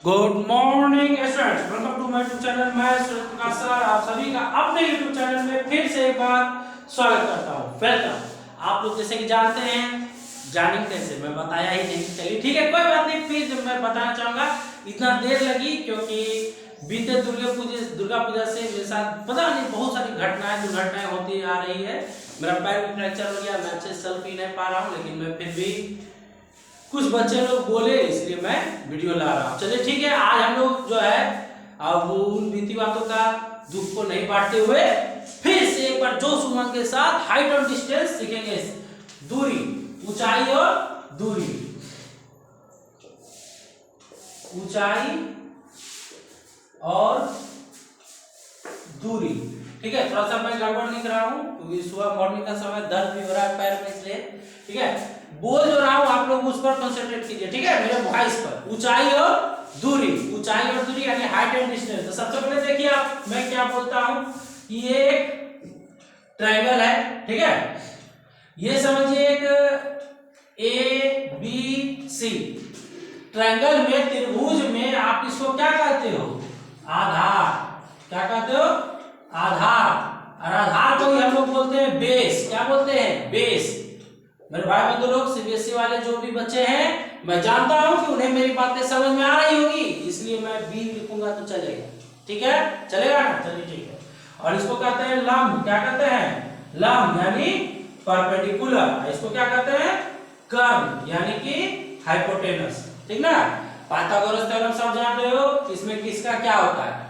Good morning students, welcome to my YouTube channel. मैं सूरज प्रकाश sir आप सभी का अपने यूट्यूब चैनल में फिर से एक बार स्वागत करता हूँ। वेलकम। आप लोग जैसे कि जानते हैं, जानेंगे कैसे, मैं बताया ही नहीं। चलिए ठीक है, कोई बात नहीं, फिर मैं बताना चाहूँगा। इतना देर लगी क्योंकि बीते दुर्गा पूजा से मेरे साथ पता नहीं बहुत सारी दुर्घटनाएं होती आ रही है। मेरा पैर भी फ्रैक्चर हो गया, मैं अच्छे से चल पी नहीं पा रहा हूँ, लेकिन मैं फिर भी कुछ बच्चे लोग बोले इसलिए मैं वीडियो ला रहा हूँ। चलिए ठीक है, आज हम लोग जो है अब उन बीती बातों का दुख को नहीं बांटते हुए फिर से एक बार जोश उमंग के साथ हाइट और डिस्टेंस सीखेंगे। दूरी, ऊंचाई और दूरी, ऊंचाई और दूरी। ठीक है, थोड़ा सा मैं गड़बड़ लिख रहा हूँ क्योंकि सुबह मॉर्निंग का समय दर्द भी हो रहा है पैर में, इसलिए ठीक है। बोल जो रहा हूँ आप लोग उस पर कंसंट्रेट कीजिए, ठीक है, मेरे वॉइस पर। ऊंचाई और दूरी, ऊंचाई और दूरी यानी हाइट एंड डिस्टेंस। तो सबसे पहले देखिए आप, मैं क्या बोलता हूँ, ये एक ट्रायंगल है, ठीक है। ये समझिए एक ए बी सी ट्रायंगल में, त्रिभुज में आप इसको क्या कहते हो? आधार। क्या कहते हो? आधार। और आधार को ही हम लोग बोलते हैं बेस। क्या बोलते हैं? बेस। मेरे भाई बंधु लोग, सीबीएसई वाले जो भी बच्चे हैं, मैं जानता हूं कि उन्हें मेरी बातें समझ में आ रही होगी, इसलिए मैं बी लिखूंगा तो चलेगा। ठीक है, चलेगा ना? चलिए ठीक है। और इसको कहते हैं लंब। क्या कहते हैं? लंब यानी परपेंडिकुलर। इसको क्या कहते हैं? कर्ण यानी कि हाइपोटेनस। ठीक ना? पाइथागोरस थ्योरम सब जानते हो, इसमें किसका क्या होता है।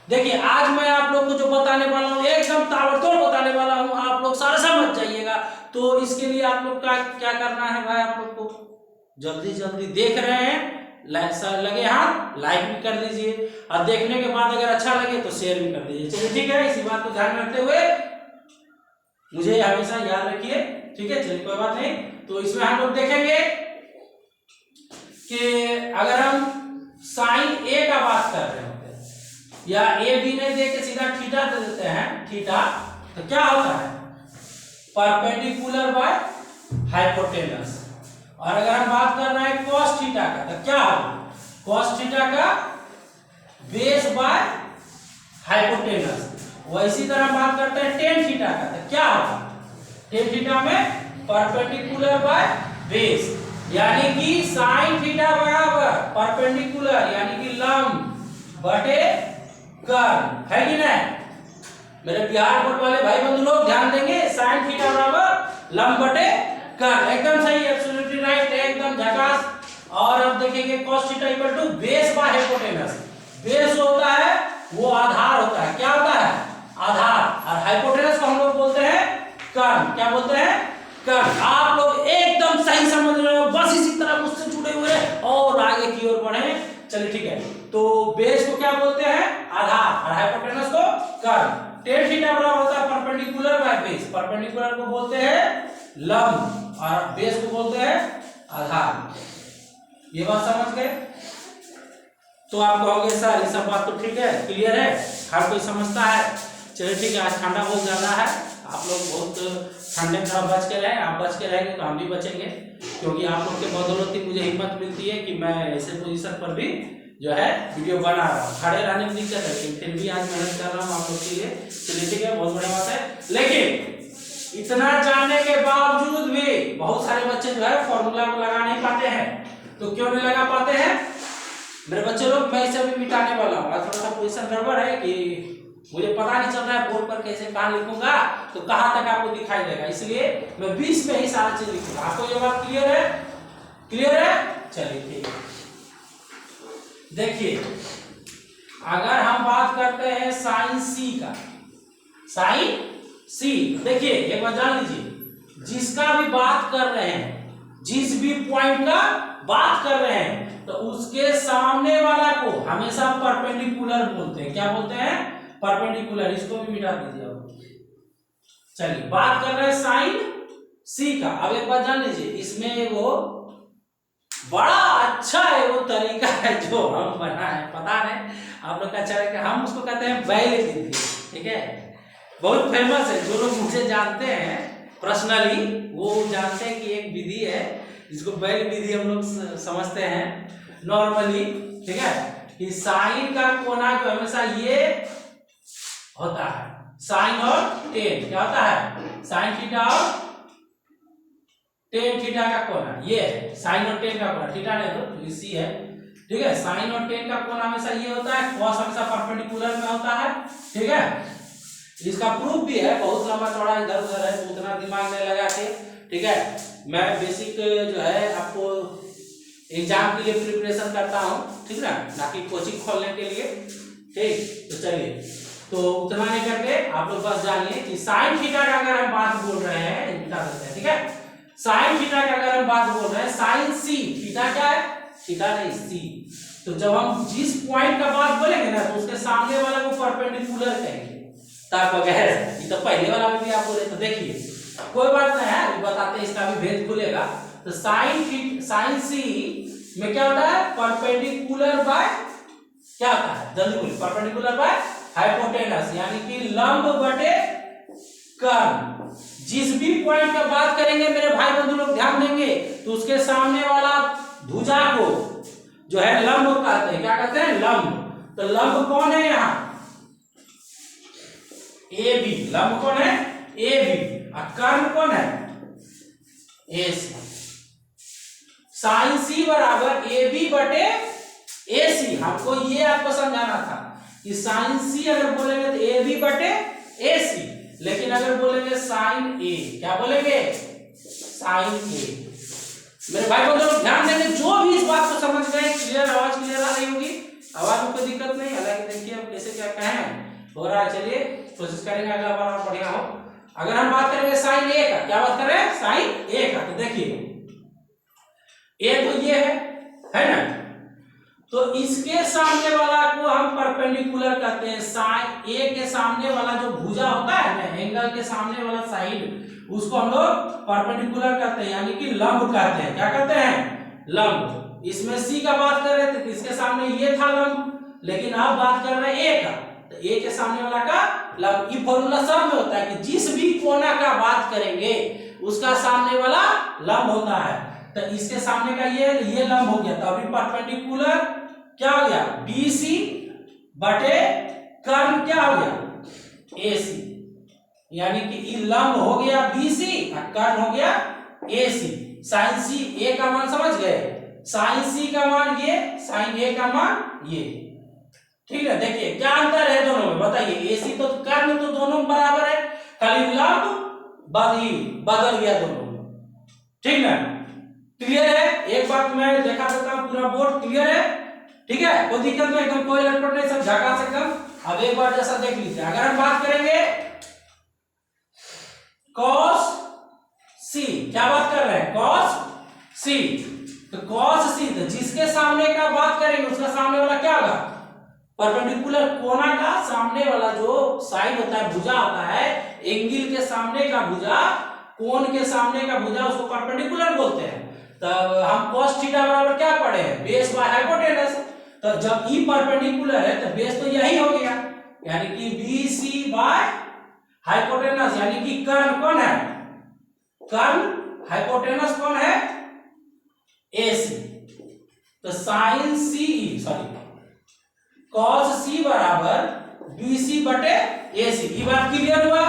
देखिए आज मैं आप लोग को जो बताने वाला हूँ एकदम ताबड़तोड़ बताने वाला हूँ, आप लोग सारा समझ जाइएगा। तो इसके लिए आप लोग का क्या करना है भाई, आप लोग को जल्दी जल्दी देख रहे हैं, लगे हाथ लाइक भी कर दीजिए, और देखने के बाद अगर अच्छा लगे तो शेयर भी कर दीजिए। चलिए ठीक है, इसी बात को ध्यान में रखते हुए मुझे हमेशा याद रखिए, ठीक है। चलिए कोई बात नहीं। तो इसमें हम लोग देखेंगे कि अगर हम साइन ए का बात कर रहे होते हैं, या ए बी ने दे के सीधा थीटा दे देते हैं, थीटा, तो क्या होता है? Perpendicular by hypotenuse. और अगर हम बात कर रहे हैं cos थीटा का, तो क्या होगा? cos थीटा का बेस बाय हाइपोटेनस। वैसी तरह बात करते हैं tan थीटा का, तो क्या होगा? tan थीटा में परपेंडिकुलर बाय बेस, यानी कि sin थीटा बराबर परपेंडिकुलर यानी कि लंब बटे कर्ण, है कि नहीं? मेरे बिहार बोर्ड वाले भाई बंधु लोग ध्यान देंगे, sin थीटा बराबर लंब बटे कर्ण। एकदम सही, एब्सोल्युटली राइट, एकदम झकास। और अब देखेंगे cos theta equal to base by hypotenuse. Base होता है वो आधार होता है। क्या होता है? आधार। और हाइपोटेनस को हम लोग बोलते हैं कर्ण। क्या बोलते हैं? कर्ण। आप लोग एकदम सही समझ रहे हो, बस इसी तरह मुझसे जुड़े हुए और आगे की ओर बढ़े। चलिए ठीक है, तो बेस को क्या बोलते हैं? आधार। और हाइपोटेनस को कर्ण। tan थीटा बराबर होता है परपेंडिकुलर बाय बेस। परपेंडिकुलर को बोलते हैं लंब और बेस को बोलते हैं आधार। ये बात समझ गए? तो आप कहोगे सर ये सब बात तो ठीक है, क्लियर है, हर कोई समझता है। चलिए ठीक है, आज ठंडा बहुत ज्यादा है, आप लोग बहुत ठंडे में बच के रहें। आप बच के रहेंगे तो हम भी बचेंगे, क्योंकि आप लोग के बदौलत ही मुझे हिम्मत मिलती है कि मैं ऐसे पोजीशन पर भी जो है वीडियो बना रहा हूँ। खड़े रहने में दिक्कत है, लेकिन फिर भी आज मेहनत कर रहा हूँ आप लोग के लिए। चलिए ठीक है, बहुत बड़ी बात है। लेकिन इतना जानने के बावजूद भी बहुत सारे बच्चे जो है फॉर्मूला को लगा नहीं पाते हैं। तो क्यों नहीं लगा पाते हैं मेरे बच्चे लोग? मैं इसे भी मिटाने वाला हूँ। थोड़ा सा पोजीशन गड़बड़ है कि मुझे पता नहीं चल रहा है बोर्ड पर कैसे कहाँ लिखूंगा, तो कहाँ तक आपको दिखाई देगा, इसलिए मैं 20 में ही सारा चीज लिखूंगा। आपको ये बात क्लियर है? क्लियर है? चलिए ठीक है। देखिए अगर हम बात करते हैं साइन सी का, साइन सी, देखिए एक बार जान लीजिए, जिसका भी बात कर रहे हैं, जिस भी पॉइंट का बात कर रहे हैं, तो उसके सामने वाला को हमेशा परपेंडिकुलर बोलते हैं। क्या बोलते हैं? परपेंडिकुलर। इसको भी मिटा दीजिए अब। चलिए बात कर रहे हैं साइन सी का। अब एक बात जान लीजिए, इसमें वो बड़ा अच्छा है वो तरीका है जो हम बना है, पता नहीं आप लोग का अच्छा है कि हम उसको कहते हैं बैल विधि। ठीक है, बहुत फेमस है, जो लोग मुझे जानते हैं पर्सनली वो जानते हैं कि एक विधि है जिसको बैल विधि हम लोग समझते हैं नॉर्मली। ठीक है, कि साइन का कोना जो हमेशा ये होता है, साइन और टेन क्या होता है, साइन थीटा और टेन थीटा का कोना ये है, साइन और टेन का कोना, थीटा नहीं तो सी है, ठीक है। साइन और टेन का कोना हमेशा ये होता है, कॉस हमेशा परपेंडिकुलर में होता है, ठीक है। इसका प्रूफ भी है, बहुत लंबा चौड़ा इधर उधर है, तो उतना दिमाग नहीं लगा के, ठीक है। मैं बेसिक जो है आपको एग्जाम के लिए प्रिपरेशन करता हूँ, ठीक ना, ना कि कोचिंग खोलने के लिए, ठीक। तो चलिए, तो उतना नहीं करके आप लोग बस जानिए कि साइन थीटा का अगर हम बात बोल रहे हैं, मिटा देते हैं, ठीक है। साइन थीटा का अगर हम बात बोल रहे हैं, साइन सी, थीटा क्या है, थीटा नहीं सी, तो जब हम जिस पॉइंट का बात बोलेंगे ना, तो उसके सामने वाला को परपेंडिकुलर कहेंगे, ताक वगैरह। ये तो पहले वाला में भी आप बोले, तो देखिए कोई बात नहीं है, अभी बताते हैं, इसका भी भेद खुलेगा। तो साइन सी में क्या होता है, परपेंडिकुलर बाय क्या होता है, जल्दी बोलिए, परपेंडिकुलर बाय हाइपोटेनस, यानी कि लंब बटे कर्ण। जिस भी पॉइंट का बात करेंगे मेरे भाई बंधु लोग ध्यान देंगे, तो उसके सामने वाला भुजा को जो है लंब कहते हैं, क्या कहते हैं, लंब। तो लंब कौन है यहाँ, ए बी, लंब कौन है, ए बी, और कर्ण कौन है, ए सी। साइन सी बराबर ए बी बटे ए सी, हमको ये आपको समझाना था कि साइन सी अगर बोलेंगे तो ए बी बटे ए सी, लेकिन अगर बोलेंगे साइन ए, क्या बोलेंगे, साइन ए। मेरे भाई बंधु ध्यान देंगे, जो भी इस बात को समझ गए, क्लियर, आवाज क्लियर आ रही होगी, आवाज में कोई दिक्कत नहीं, हालांकि देखिए अब कैसे क्या कहें हो रहा है। चलिए कोशिश करेंगे अगला बार और बढ़िया हो। अगर हम बात करेंगे साइन ए का, क्या बात करें, साइन ए का, तो देखिए ए तो ये है ना, तो इसके सामने वाला को हम परपेंडिकुलर कहते हैं। साइन ए के सामने वाला जो भुजा होता है ना, एंगल के सामने वाला साइड, उसको हम लोग परपेंडिकुलर कहते हैं, यानी कि लंब कहते हैं, क्या कहते हैं, लंब। इसमें सी का बात कर रहे थे, इसके सामने ये था लंब, लेकिन अब बात कर रहे हैं ए का, तो ए के सामने वाला का लंब। ये फॉर्मूला सब में होता है कि जिस भी कोना का बात करेंगे उसका सामने वाला लंब होता है। तो इसके सामने का ये लंब हो गया, तो अभी परपेंडिकुलर क्या हो गया, बी सी बटे कर्ण क्या हो गया, ए सी, यानी कि लंब हो गया बी सी और कर्ण हो गया ए सी। साइन सी ए का मान समझ गए, साइन सी का मान ये, साइन ए का मान ये, ठीक है। देखिए क्या अंतर है दोनों में, बताइए, ए सी तो कर्ण तो दोनों बराबर है, खाली लंब बदल गया दोनों में, ठीक है। क्लियर है, एक बात मैं देखा देता हूं, पूरा बोर्ड क्लियर है, ठीक है, कोई दिक्कत नहीं, एकदम कोई लटपट नहीं, सब झकास एकदम। अब एक बार जैसा देख लीजिए, अगर हम बात करेंगे cos c, क्या बात कर रहे हैं, cos c, तो cos c, तो जिसके सामने का बात करेंगे उसका सामने वाला क्या होगा, परपेंडिकुलर कोना का सामने वाला जो साइड होता है, भुजा होता है, एंगल के सामने का भुजा, कोण के सामने का भुजा, उसको परपेंडिकुलर बोलते हैं। तब हम cos थीटा बराबर क्या पढ़े हैं, बेस बाय हाइपोटेनस। तो जब ई परपेंडिकुलर है तो बेस तो यही हो गया, यानी कि बी सी बाय हाइपोटेनस, यानी कि कर्ण कौन है, कर्ण, हाइपोटेनस कौन है, ए सी। तो साइन सी, सॉरी cos सी बराबर बी सी बटे ए सी। ये बात क्लियर हुआ,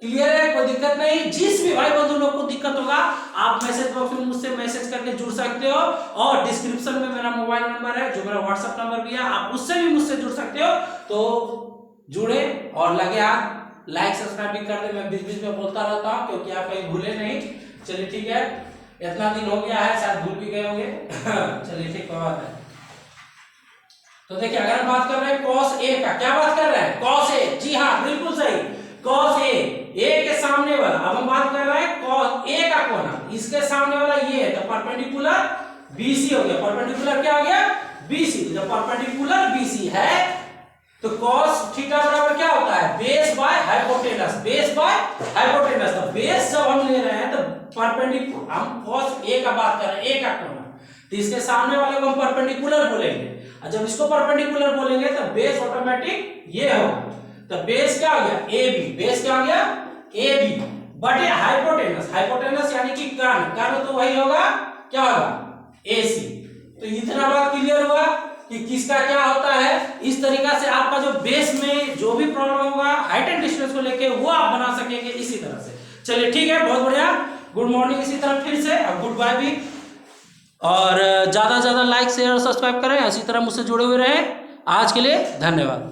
क्लियर है, कोई दिक्कत नहीं। जिस भी भाई बंधु लोग को दिक्कत होगा आप मैसेज बॉक्स में मुझसे मैसेज करके जुड़ सकते हो, और डिस्क्रिप्शन में मेरा मोबाइल नंबर है, जो मेरा व्हाट्सएप नंबर भी है, आप उससे भी मुझसे जुड़ सकते हो। तो जुड़े और लगे हाथ, लाइक सब्सक्राइब भी कर दे, मैं बीच बीच में बोलता रहता हूँ क्योंकि आप कहीं भूले नहीं। चलिए ठीक है, इतना दिन हो गया है, शायद भूल भी गए होंगे चलिए ठीक बात है। तो देखिए अगर हम बात कर रहे हैं cos a का, क्या बात कर रहे हैं, cos a, जी हाँ बिल्कुल सही, cos a के सामने वाला। अब हम बात कर रहे हैं cos a का कोना, इसके सामने वाला ये है, तो परपेंडिकुलर BC हो गया, परपेंडिकुलर क्या हो गया, BC। जब परपेंडिकुलर BC है तो cos थीटा बराबर क्या होता है, base by hypotenuse, base by hypotenuse. तो बेस जब हम ले रहे हैं तो परपेंडिकुलर, हम cos a का बात कर रहे हैं, a का कोना, तो इसके सामने वाले को हम परपेंडिकुलर बोलेंगे, और जब इसको परपेंडिकुलर बोलेंगे तो बेस ऑटोमेटिक ये होगा। तो बेस क्या हो गया, ए बी, बेस क्या हो गया, ए बी बटे हाइपोटेनस, हाइपोटेनस यानी कि कर्ण, कर्ण तो वही होगा, क्या होगा, ए सी। तो इतना बात क्लियर हुआ। कि किसका क्या होता है। इस तरीका से आपका जो बेस में जो भी प्रॉब्लम होगा हाइट एंड डिस्टेंस को लेके वो आप बना सकेंगे इसी तरह से। चलिए ठीक है, बहुत बढ़िया, गुड मॉर्निंग इसी तरह फिर से, और गुड बाय भी। और ज़्यादा से ज़्यादा लाइक शेयर और सब्सक्राइब करें, इसी तरह मुझसे जुड़े हुए रहें। आज के लिए धन्यवाद।